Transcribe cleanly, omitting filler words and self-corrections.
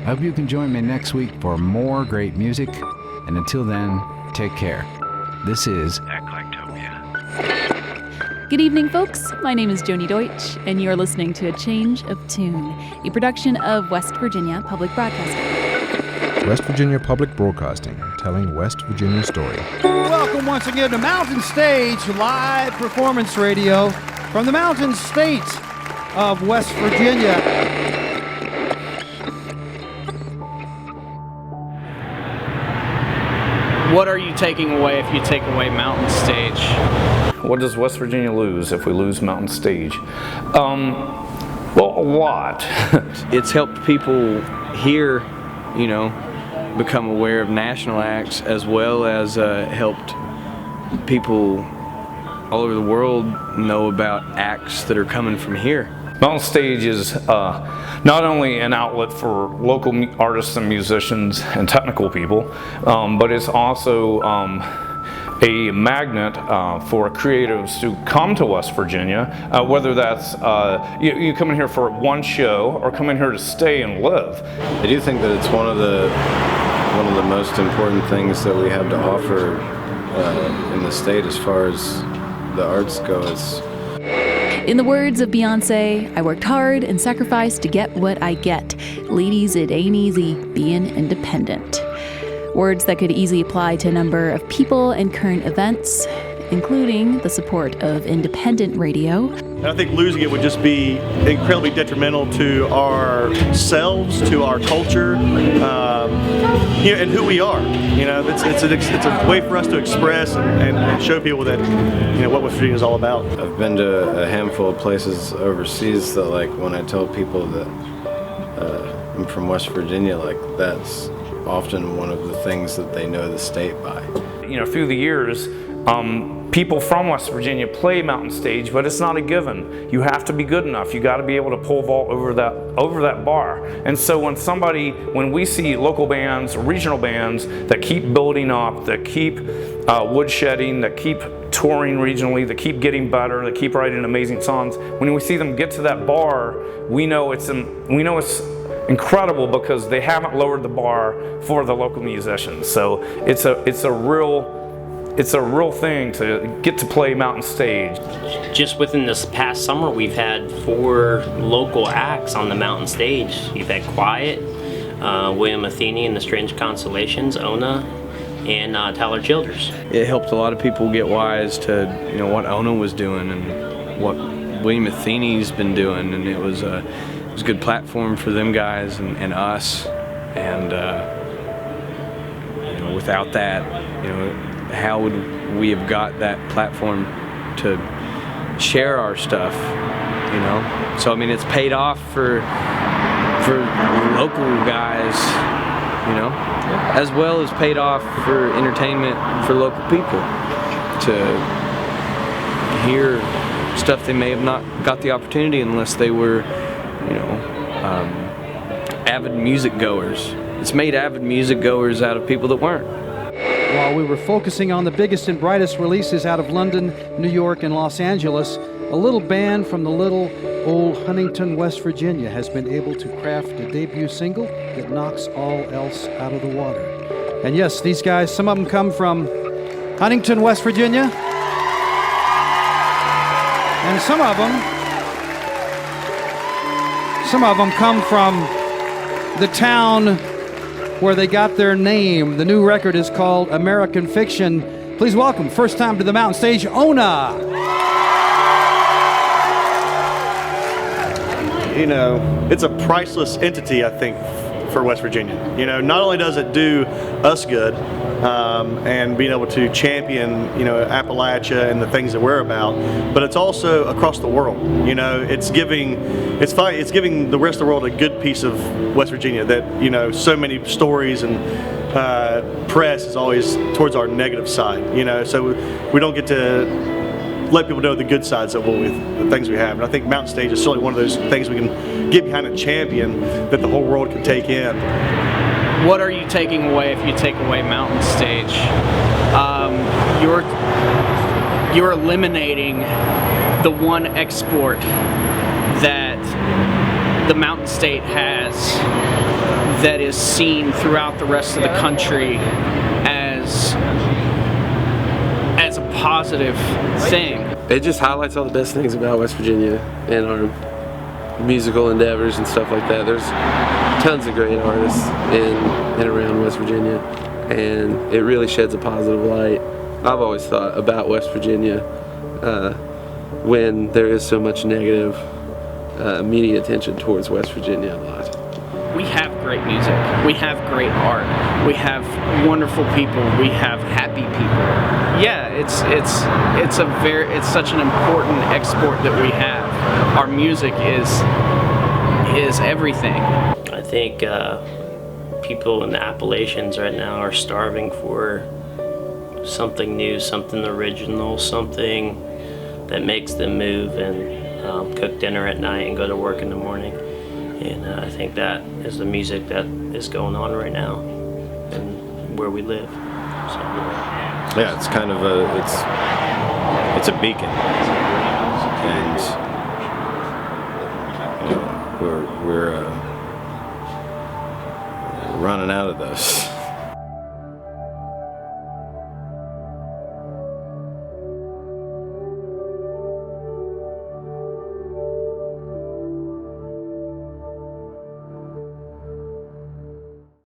I hope you can join me next week for more great music, and until then, take care. This is Good evening, folks. My name is Joni Deutsch, and you're listening to A Change of Tune, a production of West Virginia Public Broadcasting. West Virginia Public Broadcasting, telling West Virginia story. Welcome once again to Mountain Stage Live Performance Radio from the Mountain State of West Virginia. What are you taking away if you take away Mountain Stage? What does West Virginia lose if we lose Mountain Stage? Well, a lot. It's helped people here, become aware of national acts, as well as helped people all over the world know about acts that are coming from here. Mountain Stage is not only an outlet for local artists and musicians and technical people, but it's also a magnet for creatives to come to West Virginia, whether that's you come in here for one show or come in here to stay and live. I do think that it's one of the most important things that we have to offer in the state as far as the arts go. In the words of Beyonce, I worked hard and sacrificed to get what I get. Ladies, it ain't easy being independent. Words that could easily apply to a number of people and current events, including the support of independent radio. And I think losing it would just be incredibly detrimental to ourselves, to our culture, and who we are. It's a way for us to express and show people that what West Virginia is all about. I've been to a handful of places overseas that, like, when I tell people that I'm from West Virginia, like, that's often one of the things that they know the state by. Through the years, people from West Virginia play Mountain Stage, but it's not a given. You have to be good enough. You got to be able to pole vault over that bar. And so when we see local bands, regional bands that keep building up, that keep woodshedding, that keep touring regionally, that keep getting better, that keep writing amazing songs, when we see them get to that bar, we know it's incredible because they haven't lowered the bar for the local musicians. So it's a real thing to get to play Mountain Stage. Just within this past summer, we've had 4 local acts on the Mountain Stage. You've had Quiet, William Athene and the Strange Constellations, Ona, and Tyler Childers. It helped a lot of people get wise to what Ona was doing and what William Athene's been doing, and it was a good platform for them guys and us. And without that, how would we have got that platform to share our stuff, So, it's paid off for local guys, as well as paid off for entertainment for local people to hear stuff they may have not got the opportunity unless they were, avid music goers. It's made avid music goers out of people that weren't. While we were focusing on the biggest and brightest releases out of London, New York, and Los Angeles, a little band from the little old Huntington, West Virginia has been able to craft a debut single that knocks all else out of the water. And yes, these guys, some of them come from Huntington, West Virginia, and some of them come from the town where they got their name. The new record is called American Fiction. Please welcome, first time to the Mountain Stage, Ona. It's a priceless entity, I think, for West Virginia. Not only does it do us good, and being able to champion, Appalachia and the things that we're about, but it's also across the world. It's giving the rest of the world a good piece of West Virginia that, so many stories and press is always towards our negative side. So we don't get to let people know the good sides of the things we have. And I think Mountain Stage is certainly one of those things we can get behind and champion that the whole world can take in. What are you taking away if you take away Mountain Stage? You're eliminating the one export that the Mountain State has that is seen throughout the rest of the country as a positive thing. It just highlights all the best things about West Virginia and our musical endeavors and stuff like that. There's tons of great artists in and around West Virginia, and it really sheds a positive light. I've always thought about West Virginia when there is so much negative media attention towards West Virginia a lot. We have great music. We have great art. We have wonderful people. We have happy people. Yeah, it's such an important export that we have. Our music is everything. I think people in the Appalachians right now are starving for something new, something original, something that makes them move and cook dinner at night and go to work in the morning. And I think that is the music that is going on right now and where we live. So. Yeah, it's kind of it's a beacon, and we're running out of those.